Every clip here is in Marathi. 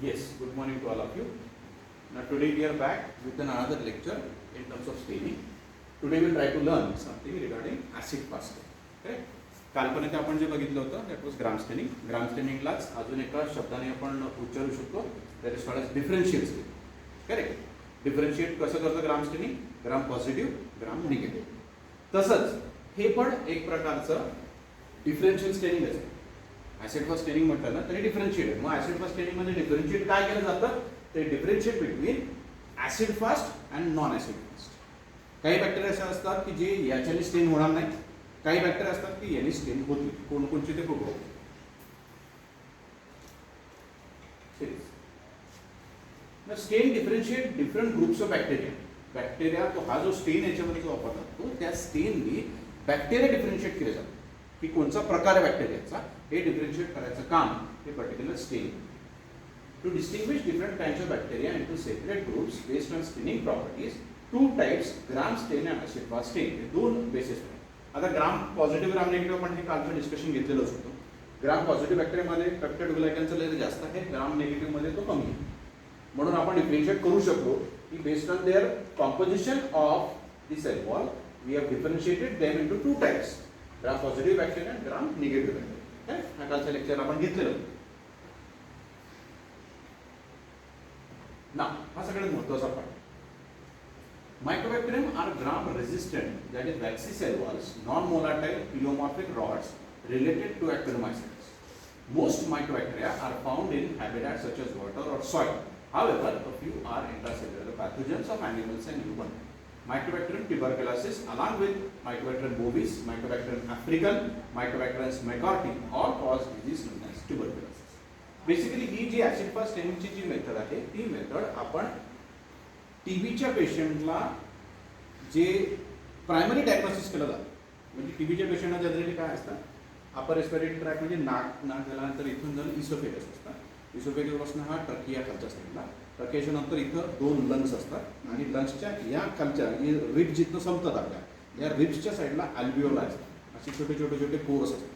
Yes, good morning to all of you. Now today we are back with another lecture in terms of staining. Today we will try to learn something regarding acid fast stain. Okay? काल्पनिक आपण जे बघितलं होतं that was gram staining. Gram स्टेनिंगलाच अजून एका शब्दाने आपण उच्चारू शकतो, that is called as differentiate staining. Correct. Differentiate कसं करतं gram staining? Gram positive, gram negative. तसंच हे पण एक प्रकारचं डिफरन्शियल स्टेनिंगच आहे. ॲसिड फॉर स्टेनिंग म्हटलं ना तरी डिफरन्शिएट आहे. मग ॲसिड फॉर स्टेनिंगमध्ये डिफरन्शिएट काय केलं जातं? ते differentiate between acid fast and non acid fast. काही बॅक्टेरिया असे असतात की जे याच्याने स्टेन होणार नाही, काही बॅक्टेरिया असतात की याने स्टेन होतील. कोणकोणचे ते बघू. स्टेन differentiate different groups of bacteria. Bacteria तो हा जो स्टेन याच्यामध्ये जो वापरतात तो त्या स्टेननी बॅक्टेरिया डिफरन्शिएट केले जातात की कोणचा प्रकार आहे बॅक्टेरियाचा हे डिफरन्शिएट करायचं काम हे particular stain. To distinguish different kinds of bacteria into separate groups based on staining properties, to types gram stain and acid fast स्टेन. हे दोन बेसिस आहेत. आता ग्राम पॉझिटिव्ह ग्राम निगेटिव्ह आपण हे कालचं डिस्कशन घेतलेलंच होतं. ग्राम पॉझिटिव्ह बॅक्टेरियामध्ये पेप्टाइड ग्लायकनचं लेयर जास्त आहे, ग्राम निगेटिव्हमध्ये तो कमी आहे. म्हणून आपण डिफरन्शिएट करू शकतो की based on their composition of the cell wall we have differentiated them into two types, gram positive bacteria and gram negative bacteria. हा कालचं लेक्चर आपण घेतलेलं. ना हा सगळ्यात महत्त्वाचा part. Mycobacterium are gram resistant, that is waxy cell walls, non-molatile pleomorphic rods related to actinomycetes. Most mycobacteria are found in habitats such as water or soil. However, a few are intracellular pathogens of animals and humans. Mycobacterium tuberculosis along with Mycobacterium bovis, Mycobacterium african, Mycobacterium mccarthy all cause disease known as tuberculosis. Basically he G acid fast स्टेनिंगची G method आहे ती मेथड आपण टीबीच्या पेशंटला जे प्रायमरी डायग्नोसिस केलं जातं. म्हणजे टीबीच्या पेशंटला जनरली काय असतं, अपर रेस्पिरेटरी ट्रॅक म्हणजे नाक झाल्यानंतर इथून जाऊन इसोफेगस असतात. इसोफेगसपासून हा ट्रकिया खालच्या साईडला, ट्रकियाच्या नंतर इथं दोन लंग्स असतात आणि लंग्सच्या या खालच्या रिब्स जिथनं संपतात आपल्या या रिब्सच्या साईडला अल्व्हिओला असतात. असे छोटे छोटे छोटे पोर्स असतात.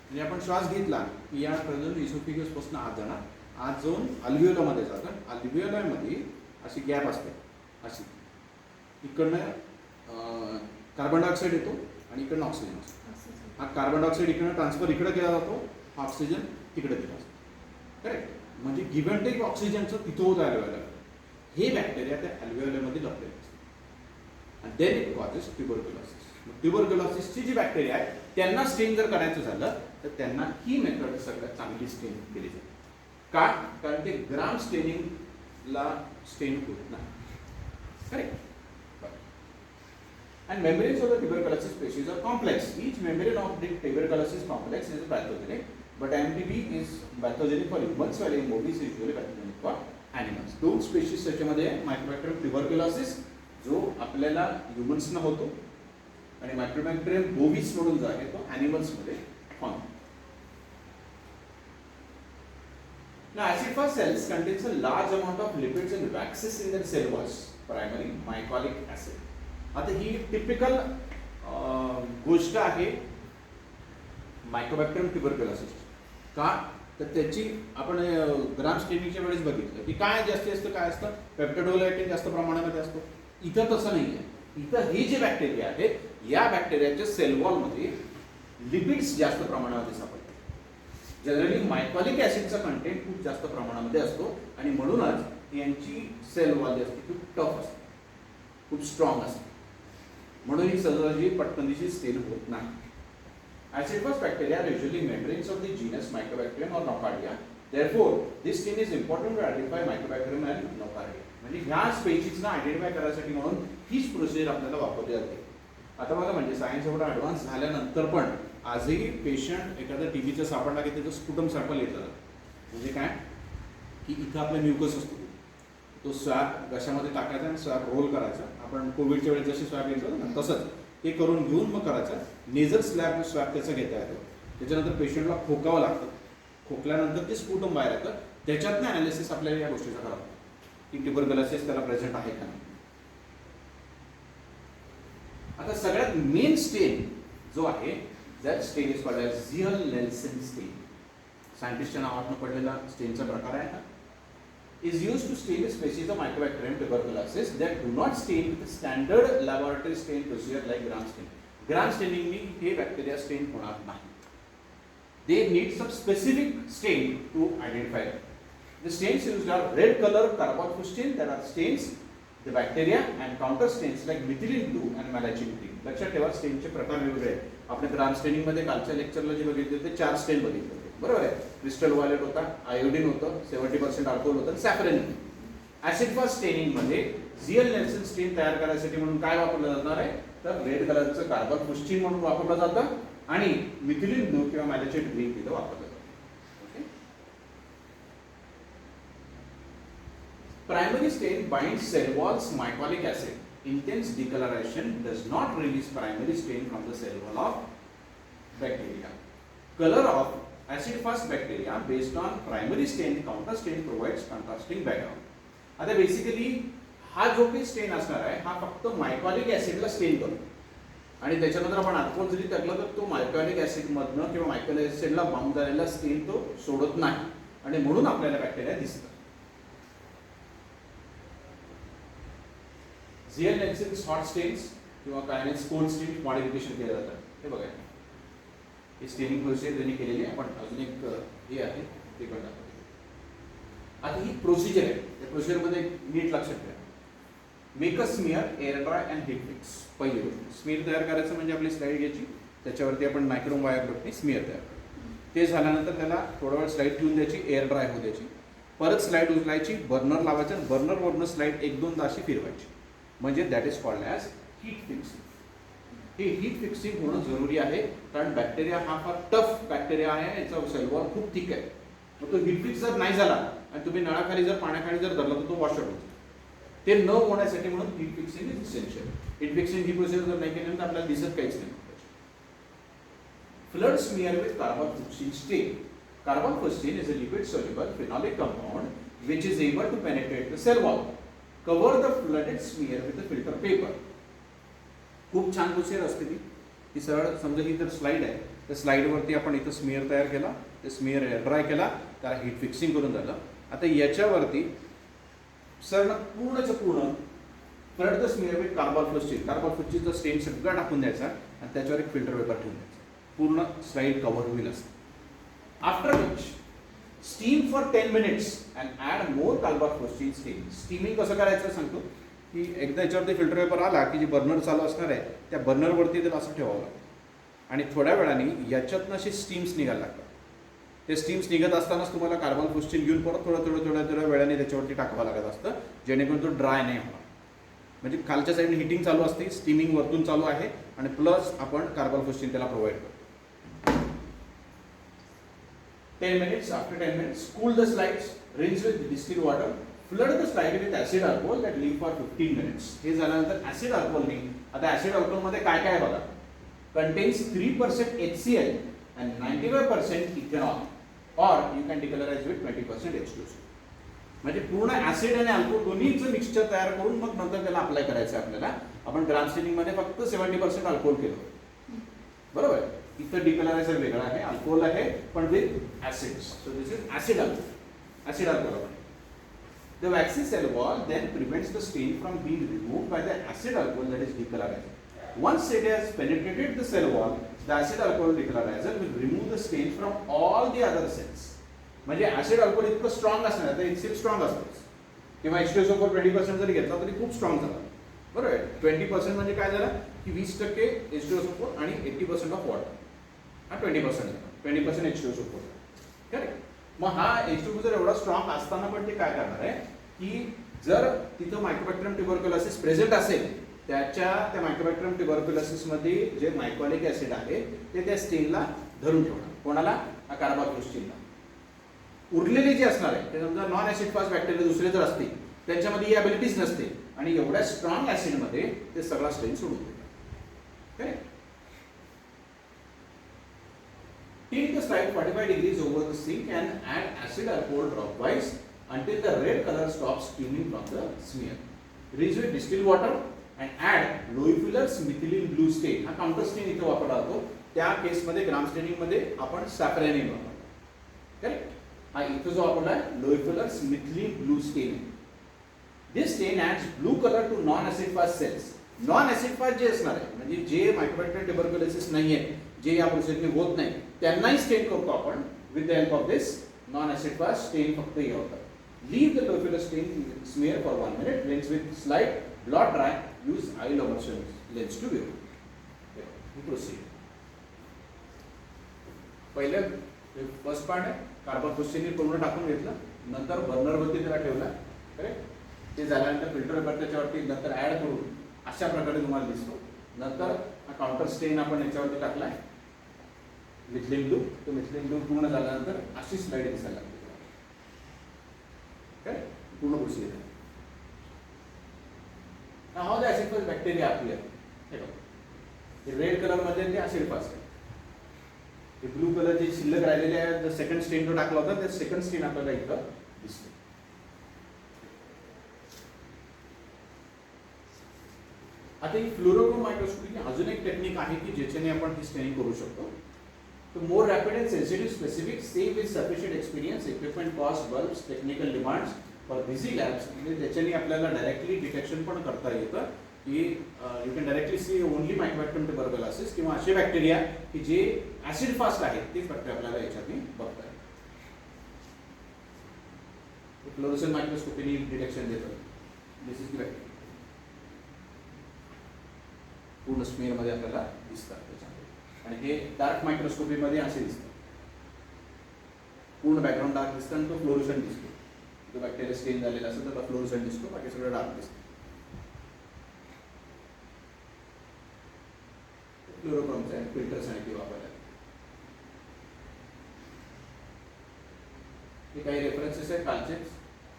म्हणजे आपण श्वास घेतला की या प्रजून इसोफेगसपासून आत जाणार, आत जाऊन अल्व्हिओलामध्ये जातं. अल्व्हिओलामध्ये अशी गॅप असते, अशी इकडनं कार्बन डायऑक्साईड येतो आणि इकडनं ऑक्सिजन असतो. हा कार्बन डायऑक्साईड इकडनं ट्रान्सफर इकडे केला जातो, हा ऑक्सिजन तिकडे दिला जातो. करेक्ट. म्हणजे गिव्ह अँड टेक ऑक्सिजनचं तिथं होतं अल्व्हिओला. हे बॅक्टेरिया त्या अल्व्हिओलामध्ये लपलेले असतात आणि देन इट कॉजेस ट्युबरक्युलोसिस. ट्युबरक्युलोसिसची जी बॅक्टेरिया आहे त्यांना स्टेन जर करायचं झालं तर त्यांना ही मेथड सगळ्यात चांगली स्टेन केली जाते. का? कारण ते ग्राम स्टेनिंगला स्टेन होत नाही. Correct. And membranes of the tuberculosis species are complex. Each membrane of the tuberculosis complex is pathogenic, but MTB is pathogenic for humans, while bovis is usually pathogenic for animals. दोन स्पेशीज त्याच्यामध्ये मायक्रोबॅक्टेरियम ट्युबरक्युलोसिस जो आपल्याला ह्युमन्सना होतो आणि मायक्रोबॅक्टेरियम बोविस म्हणून जो आहे तो ॲनिमल्समध्ये found. Now, acid fast cells contains a large amount of lipids and waxes in their cell walls, primarily mycolic acid. आता ही टिपिकल गोष्ट आहे मायकोबॅक्टेरियम ट्युबरक्युलोसिस. का? तर त्याची आपण ग्राम स्टेनिंगच्या वेळेस बघितलं की काय जास्तीत जास्त काय असतं, पेप्टाइडोग्लायकन जास्त प्रमाणामध्ये असतो. इथं तसं नाही आहे. इथं हे जे बॅक्टेरिया आहेत या बॅक्टेरियाच्या सेल वॉलमध्ये लिपिड्स जास्त प्रमाणामध्ये सापडतात. जनरली मायकॉलिक ॲसिडचा कंटेंट खूप जास्त प्रमाणामध्ये असतो आणि म्हणूनच यांची सेल वॉल जी असते खूप टफ असते, खूप स्ट्रॉंग असते. म्हणून ही सहजासहजी पटकनशी स्टेन होत नाही. Acid fast bacteria are usually membranes of the genus Mycobacterium और Nocardia. Therefore this stain is important to identify Mycobacterium and Nocardia. म्हणजे ह्या स्पेशीजना आयडेंटिफाय करायसाठी म्हणून हीच प्रोसिजर आपल्याला वापरली जाते. आता बघा म्हणजे सायन्स एवढा ॲडव्हान्स झाल्यानंतर पण आजही पेशंट एखादा टीबीचं सापडला की त्याचं स्पुटम सॅम्पल येतं. म्हणजे काय की इथं आपला म्युकस असतो, तो स्वॅब घशामध्ये टाकायचा आणि स्वॅब रोल करायचा. आपण कोविडच्या वेळेस जशी स्वॅब घेतो ना तसंच ते करून घेऊन मग करायचं. नेझल स्वॅब त्याचा घेता येतो. त्याच्यानंतर पेशंटला खोकावं लागतं. खोकल्यानंतर ते स्पुटम बाहेर येतं. त्याच्यातनं ॲनालिसिस आपल्याला या गोष्टीचा करावं की ट्युबरक्युलोसिस त्याला प्रेझेंट आहे का नाही. आता सगळ्यात मेन स्टेन जो आहे that stain is called as Ziehl Neelsen stain. सायंटिस्टच्या नावातनं पडलेला स्टेनचा प्रकार आहे हा. is used to stain species of Mycobacterium tuberculosis that do not stain with standard laboratory stain procedure like gram staining. Gram staining नी हे बॅक्टेरिया स्टेन होणार नाही. They need some specific stain to identify them. The stains used are red color carbamazepine that are stains the bacteria and counter stains like methylene blue and malachite green. लक्षात ठेवा स्टेनचे प्रकार वेगवेगळे आहेत. आपण ग्राम स्टेनिंग मध्ये कालच्या लेक्चरला जे बघितले ते 4 स्टेन बघितले होते, बरोबर आहे. क्रिस्टल वायलेट होता, आयोडीन होतं, 70% अल्कोहोल होतं, सॅफरन. ऍसिड फास्ट स्टेनिंग मध्ये झियल नेल्सन स्टेन तयार करण्यासाठी म्हणून काय वापरलं जाणार आहे, तर रेड कलरचं कार्बोफुस्टिन म्हणून वापरलं जातं आणि मिथिलीन ब्लू किंवा मॅलाचाइट ग्रीन तिथं वापरलं जातं. Primary stain binds cell walls mycolic acid. Intense decoloration does not release primary stain from the cell wall of bacteria. Color of acid fast bacteria based on primary stain counter stain provides contrasting background. आता बेसिकली हा जो काही स्टेन असणार आहे हा फक्त मायकॉलिक ऍसिडला स्टेन करतो आणि त्याच्यानंतर आपण अल्कोहोल जरी टाकलं तर तो मायकॉलिक ऍसिड मधनं किंवा मायकॉलिक ऍसिडला बाउंड झालेला स्टेन तो सोडत नाही आणि म्हणून आपल्याला बॅक्टेरिया दिसतात. झियल नेल्सन हॉट स्टेन्स किंवा काय कोल्ड स्टेन मॉडिफिकेशन केलं जातं. हे बघा हे स्टेनिंग प्रोसेस त्यांनी केलेली आहे. आपण अजून एक हे आहे ते पण दाखवतो. आता ही प्रोसिजर आहे. त्या प्रोसिजरमध्ये नीट लक्षात ठेवा. Make a smear air dry and heat fix. पहिली गोष्ट स्मिअर तयार करायचं म्हणजे आपली स्लाईड घ्यायची, त्याच्यावरती आपण नायक्रोम वायर लोटने स्मिअर तयार करतो. ते झाल्यानंतर त्याला थोडा वेळ स्लाईड ठेवून द्यायची, एअर ड्राय होऊ द्यायची. परत स्लाईड उचलायची, बर्नर लावायचं, बर्नरवरनं स्लाईड 1-2दा अशी फिरवायची, म्हणजे that is called as heat fixing. हे हीट फिक्सिंग होणं जरुरी आहे कारण बॅक्टेरिया हा फार टफ बॅक्टेरिया आहे, याचा सेल वॉल खूप थिक आहे. मग तो हीट फिक्स जर नाही झाला आणि तुम्ही नळाखाली जर पाण्याखाली जर धरला तर तो वॉश आउट होतो. ते न होण्यासाठी म्हणून heat fixing is essential. Heat fixing he process जर नाही केली तर आपल्याला दिसत काहीच नाही. फ्लड स्मिअर विथ कार्बोफुस्टिन स्टेन. Carbamazepine is a liquid soluble phenolic compound which is able to penetrate the cell wall. Cover the flooded smear with a filter paper. खूप छान प्रोसेस असते ती सरळ. समजा ही तर स्लाइड आहे, त्या स्लाइडवरती आपण इथं स्मिअर तयार केला, ते स्मिअर एअर ड्राय केला, त्याला हीट फिक्सिंग करून झालं. आता याच्यावरती सरळ पूर्णचं पूर्ण फ्लड द स्मिअर विथ कार्बोफुस्टिनचा स्टेन सगळा टाकून द्यायचा आणि त्याच्यावर एक फिल्टर पेपर ठेवून द्यायचा. पूर्ण स्लाइड कव्हर होईल असं. After which steam for 10 minutes and add more carbamazepine steam. Steaming कसं करायचं सांगतो की एकदा याच्यावरती फिल्टर पेपर आला की जी बर्नर चालू असणार आहे त्या बर्नरवरती त्याला असं ठेवावं लागतं आणि थोड्या वेळाने याच्यातनं असे स्टीम्स निघायला लागतात. ते स्टीम्स निघत असतानाच तुम्हाला कार्बोफुस्टिन घेऊन परत थोड्या वेळाने त्याच्यावरती टाकावं लागत असतं जेणेकरून तो ड्राय नाही होणार. म्हणजे खालच्या साईडने हिटिंग चालू असते, स्टीमिंग वरतून चालू आहे आणि प्लस आपण कार्बोफुस्टिन त्याला प्रोव्हाइड करतो. 10 minutes. After 10 minutes, cool the slides, rinse with distilled water, flood the slide with acid alcohol that leave for 15 minutes. हे झाल्यानंतर ऍसिड अल्कोहोलने, आता ऍसिड अल्कोहोल मध्ये काय काय बघा, contains 3% HCl and 95% ethanol, or you can decolorize with 20% H2O. म्हणजे पूर्ण ऍसिड आणि अल्कोहोल दोन्हीचं मिक्सचर तयार करून मग नंतर त्याला अप्लाय करायचं आपल्याला. आपण ग्राम स्टेनिंग मध्ये फक्त 70% अल्कोहोल केलं, बरोबर. इथं डिकलरायझर वेगळा आहे, अल्कोहोल आहे पण with acids. So this is acid alcohol. The waxy cell wall then prevents the stain from being removed by the acid alcohol that is decolouriser. Once it has penetrated the cell wall, the acid alcohol decolouriser will remove the stain from all the other cells. म्हणजे ऍसिड अल्कोहोल इतकं स्ट्रॉंग असणार, तर HCl स्ट्रॉंग असतोच किंवा H2SO4 20% जरी घेतला तरी खूप स्ट्रॉंग झाला, बरोबर आहे. 20% म्हणजे काय झालं की 20% H2SO4 आणि 80% ऑफ वॉटर. हा 20% H2SO4, करेक्ट. मग हा H2SO जर एवढा स्ट्रॉंग असताना पण ते काय करणार आहे की जर तिथं मायकोबॅक्टेरियम ट्युबरक्युलोसिस प्रेझेंट असेल त्या मायकोबॅक्टेरियम ट्युबरक्युलोसिस मध्ये जे मायकॉलिक ऍसिड आहे ते त्या स्टेनला धरून ठेवणार. कोणाला? कार्बोफुस्टिनला. उरलेले जे असणार आहे ते समजा नॉन ऍसिड फास्ट बॅक्टेरिया दुसरे जर असतील त्यांच्यामध्ये ही ॲबिलिटीज नसते आणि एवढ्या स्ट्रॉंग ऍसिडमध्ये ते सगळा स्टेन सोडून देतात, correct. Tilt the slide 45 degrees over the sink and add acid alcohol dropwise until the red color stops streaming from the smear. Rinse with distilled water and add Loew-Fuller's methylene blue stain. हा काउंटर स्टेन इथे वापरला जातो. त्या केसमध्ये ग्राम स्टेनिंग मध्ये आपण सॅफ्रॅनिन वापरतो, करेक्ट. हा इथं जो वापरला आहे लोएफिलर स्मिथलिन ब्लू स्टेन आहे. This stain adds blue colour to non acid fast cells. Non acid fast जे असणार आहे म्हणजे जे मायक्रोबॅक्टेरियम ट्युबरक्युलोसिस नाही आहे, जे या प्रोसेसने होत नाही, त्यांनाही स्टेन करतो आपण with the help of this non acid fast स्टेन. फक्त हे होतं. लीव द लोएफिलर स्टेन स्मेअर for 1 minute. Rinse with slight blot dry. Use eye immersion lens to view. Proceed. पहिलं फर्स्ट पार्ट आहे कार्बन क्वेश्चन पूर्ण टाकून घेतलं, नंतर बर्नरवरती त्याला ठेवला. करेक्ट. ते झाल्यानंतर फिल्टर पेपर त्याच्यावरती नंतर ऍड करून अशा प्रकारे तुम्हाला दिसतो. नंतर हा काउंटर स्टेन आपण याच्यावरती टाकलाय मिथलिन ब्लू. तो मिथलिन ब्लू पूर्ण झाल्यानंतर अशी स्लाइड दिसायला लागते. पूर्ण प्रोसिजर आहे. How the acid fast bacteria appear. हे बघा रेड कलर मध्ये ते ऍसिड फास्ट आहे. ते ब्लू कलर जे शिल्लक राहिलेले आहे, सेकंड स्टेन जो टाकला होता, ते सेकंड स्टेन आपल्याला इथं दिसते. आता ही फ्लोरोक्रोम मायक्रोस्कोपी अजून एक टेक्निक आहे की ज्याच्याने आपण ही स्टेनिंग करू शकतो. तो more rapid and sensitive specific save with sufficient experience equipment cost bulbs technical demands for busy labs. म्हणजे त्याच्याने आपल्याला डायरेक्टली डिटेक्शन पण करता येतं की you can directly see only mycobacterium tuberculosis किंवा असे बॅक्टेरिया की जे ऍसिड फास्ट आहेत तेच बॅक्टेरिया आपल्याला याच्यातून बघता येतात. फ्लोरोसेंट मायक्रोस्कोपीने डिटेक्शन देतं. दिस इज द बॅक्टेरिया पूर्ण स्मेअर मध्ये आपल्याला दिसतात त्याच्यामध्ये. आणि हे डार्क मायक्रोस्कोपी मध्ये असे दिसतात. पूर्ण बॅकग्राऊंड डार्क दिसतं आणि तो फ्लोरोसेंट दिसतो. जो बॅक्टेरिया स्टेन झालेला असेल तर फ्लोरोसेंट दिसतो, बाकी सगळं डार्क दिसतं. फ्लोरोक्रोमचे फिल्टरसाठी वापरतात. हे काही रेफरन्सेस आहेत कालचेच.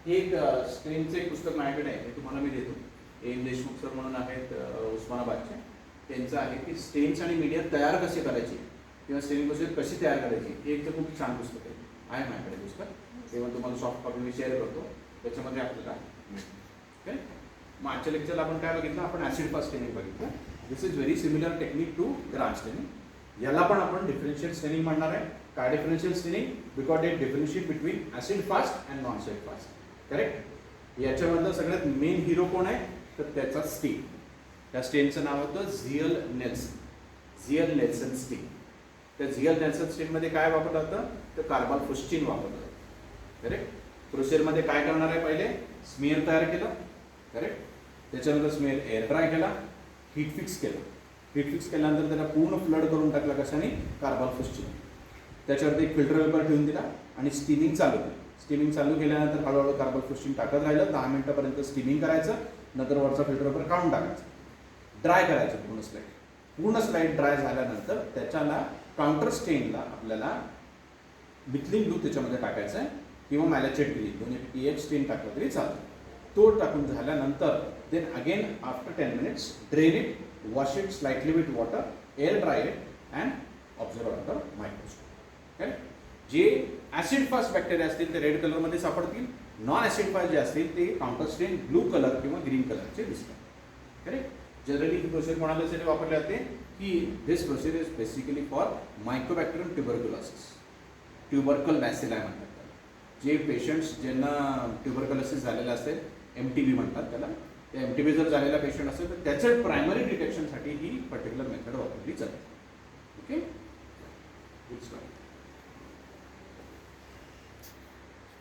हे एक स्टेनचे एक पुस्तक माझ्याकडे आहे, हे तुम्हाला मी देतो. एम देशमुख सर म्हणून आहेत उस्मानाबादचे. त्यांचं आहे की स्टेन्स आणि मीडिया तयार कसे करायचे किंवा स्टेनिंग प्रोसेस कशी तयार करायची, हे एक तर खूप छान पुस्तक आहे माझ्याकडे पुस्तक. तेव्हा तुम्हाला सॉफ्ट कॉपी मी शेअर करतो, त्याच्यामध्ये आपल्याला ओके. मग आजच्या लेक्चरला आपण काय बघितलं, आपण ऍसिड फास्ट स्टेनिंग बघितलं. This is very similar technique to Gram staining. याला पण आपण डिफरन्शियल स्टेनिंग म्हणणार आहे. काय differential staining? Because it differentiate between acid fast and non acid fast. Correct. याच्यामधलं सगळ्यात मेन हिरो कोण आहे तर त्याचा स्टेन. त्या स्टेनचं नाव होतं झियल नेल्सन. झियल नेल्सन स्टेन. त्या झियल नेल्सन स्टेनमध्ये काय वापरलं होतं तर कार्बोफुस्टिन वापरलं होतं. करेक्ट. प्रोसेसमध्ये काय करणार आहे, पहिले स्मिअर तयार केलं. करेक्ट. त्याच्यानंतर स्मिअर एअर ड्राय केला, हीट फिक्स केलं. हीट फिक्स केल्यानंतर त्याला पूर्ण फ्लड करून टाकला कशाने, कार्बोफुस्टिन. त्याच्यावरती एक फिल्टर पेपर ठेवून दिला आणि स्टीमिंग चालू केली. स्टीमिंग चालू केल्यानंतर हळूहळू कार्बोफुस्टिन टाकत राहिलं. 10 मिनिटापर्यंत स्टीमिंग करायचं. नंतर वरचा फिल्टर पेपर काढून टाकायचं. ड्राय करायचं पूर्ण स्लाइड. पूर्ण स्लाइड ड्राय झाल्यानंतर त्याच्याला काउंटर स्टेनला आपल्याला मिथलिन ब्लू त्याच्यामध्ये टाकायचं आहे किंवा मॅलाचेट ग्रीन, दोन्ही पीएच स्टेन टाकलं तरी चालतं. तो टाकून झाल्यानंतर then again after 10 minutes drain it, wash it slightly with water, air dry it and observe under microscope. जे ऍसिड फास्ट बॅक्टेरिया असतील ते रेड कलरमध्ये सापडतील. नॉन ऍसिड फास्ट जे असतील ते काउंटर स्टेन ब्लू कलर किंवा ग्रीन कलरचे दिसतात. करेक्ट. जनरली ही प्रोसेस कोणासाठी वापरली जाते की this process is basically for mycobacterium tuberculosis. Tubercle bacilli म्हणतात त्याला. जे पेशंट्स ज्यांना ट्युबरक्युलोसिस झालेलं असेल, MTB म्हणतात त्याला, त्या MTB जर झालेला पेशंट असेल तर त्याच्या प्रायमरी डिटेक्शनसाठी ही पर्टिक्युलर मेथड वापरली जाते. ओके.